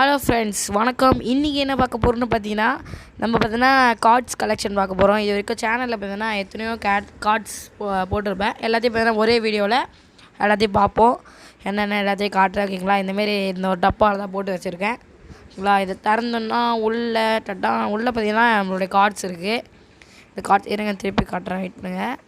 Hello friends வணக்கம். இன்றைக்கி என்ன பார்க்க போகிறோன்னு பார்த்தீங்கன்னா கார்ட்ஸ் கலெக்ஷன் பார்க்க போகிறோம். இது வரைக்கும் சேனலில் பார்த்தீங்கன்னா எத்தனையோ கார்ட்ஸ் போட்டிருப்பேன். எல்லாத்தையும் பார்த்தீங்கன்னா ஒரே வீடியோவில் எல்லாத்தையும் பார்ப்போம். என்னென்ன எல்லாத்தையும் காட்டுறாங்களா. இந்தமாரி இந்த ஒரு டப்பாவில் தான் போட்டு வச்சுருக்கேன். ஓகேங்களா, இதை திறந்தோன்னா உள்ளே பார்த்தீங்கன்னா நம்மளுடைய கார்ட்ஸ் இருக்குது. இந்த கார்ட்ஸ் இருங்க திருப்பி காட்டுறேன், வெயிட் பண்ணுங்கள்.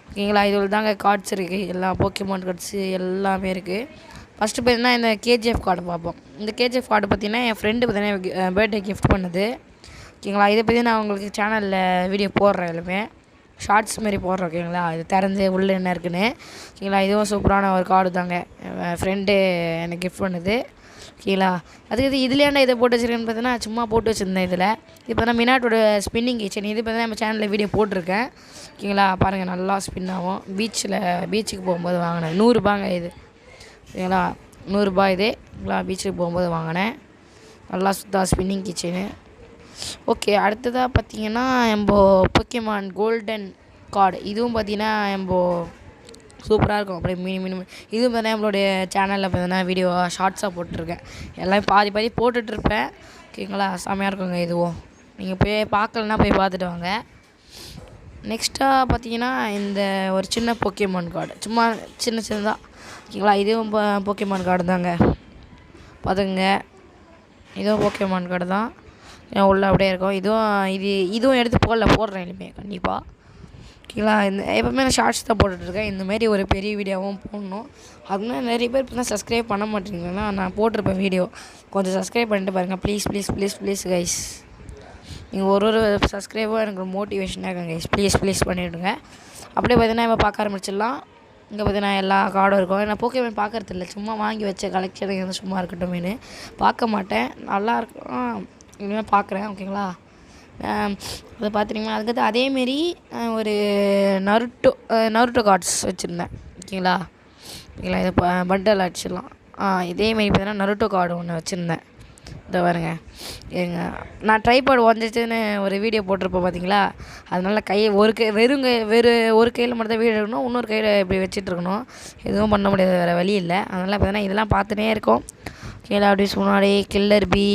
ஓகேங்களா, இது தாங்க கார்ட்ஸ் இருக்குது. எல்லா போக்கிமான் கார்ட்ஸு எல்லாமே இருக்குது. ஃபஸ்ட்டு பார்த்தீங்கன்னா இந்த கேஜிஎஃப் கார்டு பார்ப்போம். இந்த கேஜிஎஃப் கார்டு பார்த்தீங்கன்னா என் ஃப்ரெண்டு பார்த்தீங்கன்னா பர்த்டே கிஃப்ட் பண்ணது. ஓகேங்களா, இதை பற்றி நான் உங்களுக்கு சேனலில் வீடியோ போடுறேன், எல்லாமே ஷார்ட்ஸ் மாரி போடுறேன். ஓகேங்களா, இது திறந்து உள்ளே என்ன இருக்குன்னு. ஓகேங்களா, இதுவும் சூப்பரான ஒரு கார்டு தாங்க, என் ஃப்ரெண்டு எனக்கு கிஃப்ட் பண்ணுது. ஓகேங்களா, அதுக்கு இதுலேயாண்டா இதை போட்டு வச்சுருக்கேன்னு பார்த்தீங்கன்னா சும்மா போட்டு வச்சுருந்தேன். இதில் இப்போ தான் மினாட்டோட ஸ்பின்னிங் கிச்சன் இது பார்த்தீங்கன்னா நம்ம சேனலில் வீடியோ போட்டிருக்கேன். ஓகேங்களா, பாருங்கள் நல்லா ஸ்பின் ஆகும். பீச்சுக்கு போகும்போது வாங்கினேன், 100 ரூபாங்க இது. ஓகேங்களா, 100 ரூபாய் இது. ஓகேங்களா, பீச்சுக்கு போகும்போது வாங்கினேன். நல்லா ஸ்பின்னிங் கிச்சனு. ஓகே, அடுத்ததாக பார்த்தீங்கன்னா போக்கிமான் கோல்டன் கார்டு. இதுவும் பார்த்தீங்கன்னா சூப்பராக இருக்கும். அப்படியே மினிமம் இதுவும் பார்த்தீங்கன்னா நம்மளுடைய சேனலில் பார்த்தீங்கன்னா வீடியோ ஷார்ட்ஸாக போட்டிருக்கேன். எல்லாம் பாதி போட்டுட்ருப்பேன். ஓகேங்களா, செம்மையாக இருக்குங்க. இதுவும் நீங்கள் போய் பார்க்கலன்னா போய் பார்த்துட்டு வாங்க. நெக்ஸ்ட்டாக பார்த்தீங்கன்னா இந்த ஒரு சின்ன போக்கிமான் கார்டு, சும்மா சின்னதாக. ஓகேங்களா, இதுவும் போக்கிமான் கார்டு தாங்க, பார்த்துங்க. இதுவும் போக்கிமான் கார்டு தான், உள்ளே அப்படியே இருக்கும். இதுவும் எடுத்து போடுறேன் இனிமேல் கண்டிப்பாக. ஓகேங்களா, எப்போவுமே நான் ஷார்ட்ஸ் தான் போட்டுட்ருக்கேன். இந்தமாரி ஒரு பெரிய வீடியோவும் போடணும். அதுனா நிறைய பேர் இப்போ தான் சப்ஸ்கிரைப் பண்ண மாட்டேங்கிறீங்களா. நான் போட்டிருப்பேன் வீடியோ, கொஞ்சம் சப்ஸ்கிரைப் பண்ணிட்டு பாருங்கள் ப்ளீஸ் கைஸ். நீங்கள் ஒரு சப்ஸ்கிரைபும் எனக்கு ஒரு மோட்டிவேஷனாக இருக்குங்க கைஸ். ப்ளீஸ் பண்ணிவிடுங்க. அப்படியே பார்த்தீங்கன்னா இப்போ பார்க்க ஆரம்பிச்சிடலாம். இங்கே பார்த்தீங்கன்னா எல்லா கார்டும் இருக்கும். நான் போக்கிமான் பார்க்குறது இல்லை, சும்மா வாங்கி வச்ச கலெக்ஷன் வந்து சும்மா இருக்கட்டும் மீன் பார்க்க மாட்டேன். நல்லாயிருக்கும், இனிமேல் பார்க்குறேன். ஓகேங்களா, அதை பார்த்துட்டிங்கன்னா அதுக்கடுத்து அதேமாரி ஒரு நருட்டோ கார்ட்ஸ் வச்சுருந்தேன். ஓகேங்களா, இதை பண்டல் அடிச்சிடலாம். இதேமாரி பார்த்தீங்கன்னா நருட்டோ கார்டு ஒன்று வச்சுருந்தேன். இதை பாருங்க, நான் ட்ரைபாட் உடஞ்சிச்சுன்னு ஒரு வீடியோ போட்டிருப்பேன் பார்த்தீங்களா. அதனால வெறு ஒரு கையில் மட்டும் தான் வீடியோ எடுக்கணும், இன்னொரு கையில் இப்படி வச்சிட்ருக்கணும். எதுவும் பண்ண முடியாது, வேறு வழி இல்லை. அதனால் பார்த்தீங்கன்னா இதெல்லாம் பார்த்துனே இருக்கோம். கீழே அப்படி முன்னாடி கில்லர் பி,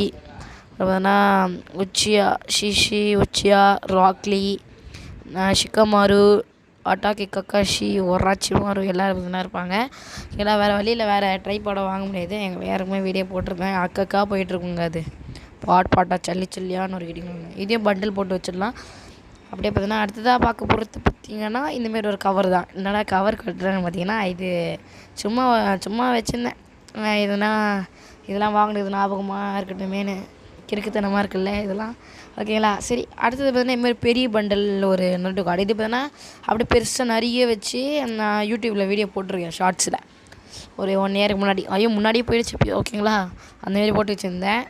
பார்த்தீங்கன்னா உச்சியா ராக்லி, ஷிக்கமாரு, அட்டாக்கி கக்காஷி, ஒராச்சிமாரு எல்லோரும் பார்த்தீங்கன்னா இருப்பாங்க. ஏன்னா வேறு வழியில் வேறு ட்ரைபாடை வாங்க முடியாது. எங்கள் யாருக்குமே வீடியோ போட்டிருப்பேன். அக்கா போயிட்டுருக்குங்க. அது பாட்டா சல்லியான்னு ஒரு வீடியோ. இதையும் பண்டில் போட்டு வச்சிடலாம். அப்படியே பார்த்தீங்கன்னா அடுத்ததாக பார்க்க போகிறது பார்த்தீங்கன்னா இந்தமாரி ஒரு கவர் தான். என்னடா கவர் கட்டுறேன்னு பார்த்தீங்கன்னா இது சும்மா வச்சுருந்தேன். இதெல்லாம் வாங்கினது ஞாபகமாக இருக்கட்டுமேனு கிறுக்குத்தனமாக இருக்குல்ல இதெல்லாம். ஓகேங்களா, சரி. அடுத்தது பார்த்தீங்கன்னா இதுமாதிரி பெரிய பண்டல் ஒரு நட்டு கார்டு. இது பார்த்தீங்கன்னா அப்படி பெருசாக நிறைய வச்சு நான் யூடியூப்பில் வீடியோ போட்டிருக்கேன் ஷார்ட்ஸில் ஒரு 1 இயருக்கு முன்னாடி. முன்னாடியே போயிடுச்சு. ஓகேங்களா, அந்தமாரி போட்டு வச்சுருந்தேன்.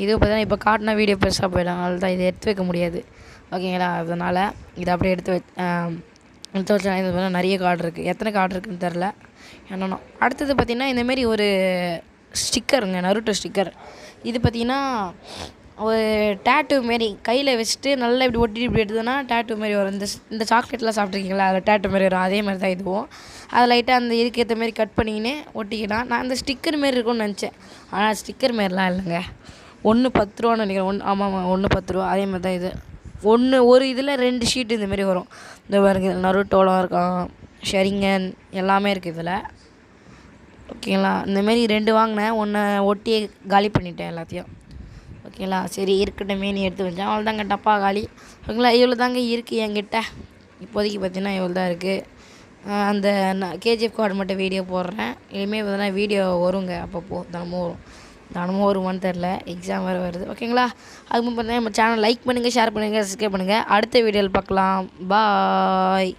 இது பார்த்தீங்கன்னா இப்போ காட்டினா வீடியோ பெருசாக போயிடும், அதனால தான் இதை எடுத்து வைக்க முடியாது. ஓகேங்களா, அதனால் இதை அப்படியே எடுத்து வச்சா இது பார்த்தீங்கன்னா நிறைய கார்டு இருக்குது. எத்தனை கார்டு இருக்குதுன்னு தெரில என்னென்னா. அடுத்தது பார்த்திங்கன்னா இந்தமாரி ஒரு ஸ்டிக்கருங்க, நருட்டோ ஸ்டிக்கர். இது பார்த்திங்கன்னா ஒரு டேட்டூ மாரி கையில் வச்சுட்டு நல்லா இப்படி ஒட்டிட்டு இப்படி எடுத்ததுன்னா டேட்டூ மாரி வரும். இந்த சாக்லேட்லாம் சாப்பிட்ருக்கீங்களா, அதில் டேட்டூ மாரி வரும். அதே மாதிரி தான் இதுவும். அதை லைட்டாக அந்த இதுக்கு ஏற்ற மாரி கட் பண்ணிக்கின்னு ஒட்டிக்கிட்டான். நான் அந்த ஸ்டிக்கர் மாரி இருக்கும்னு நினச்சேன், ஆனால் ஸ்டிக்கர் மாரிலாம் இல்லைங்க. 1 10 ரூபான்னு நினைக்கிறேன். ஆமாம் 1 10 ரூபா. அதே மாதிரி தான் இது. ஒரு இதில் 2 ஷீட்டு இந்தமாரி வரும். இந்த பாருங்க, நருட்டோலாம் இருக்கான், ஷரிங்கன் எல்லாமே இருக்குது இதில். ஓகேங்களா, இந்தமாரி 2 வாங்கினேன், 1 ஒட்டியே காலி பண்ணிட்டேன் எல்லாத்தையும். ஓகேங்களா, சரி இருக்கட்டுமே நீ எடுத்து வச்சேன். அவ்வளோ தாங்க, டப்பா காலி. ஓகேங்களா, இவ்வளோ தாங்க இருக்குது என்கிட்ட இப்போதைக்கு. பார்த்தீங்கன்னா இவ்வளோ தான் இருக்குது. அந்த கேஜிஎஃப் கார்டு மட்டும் வீடியோ போடுறேன். இனிமேல் பார்த்தீங்கன்னா வீடியோ வருங்க அப்பப்போ, தினமும் வருமானு தெரில, எக்ஸாம் வேறு வருது. ஓகேங்களா, அதுக்கு பார்த்தீங்கன்னா நம்ம சேனல் லைக் பண்ணுங்கள், ஷேர் பண்ணுங்கள், சப்ஸ்கிரைப் பண்ணுங்கள். அடுத்த வீடியோவில் பார்க்கலாம். பாய்.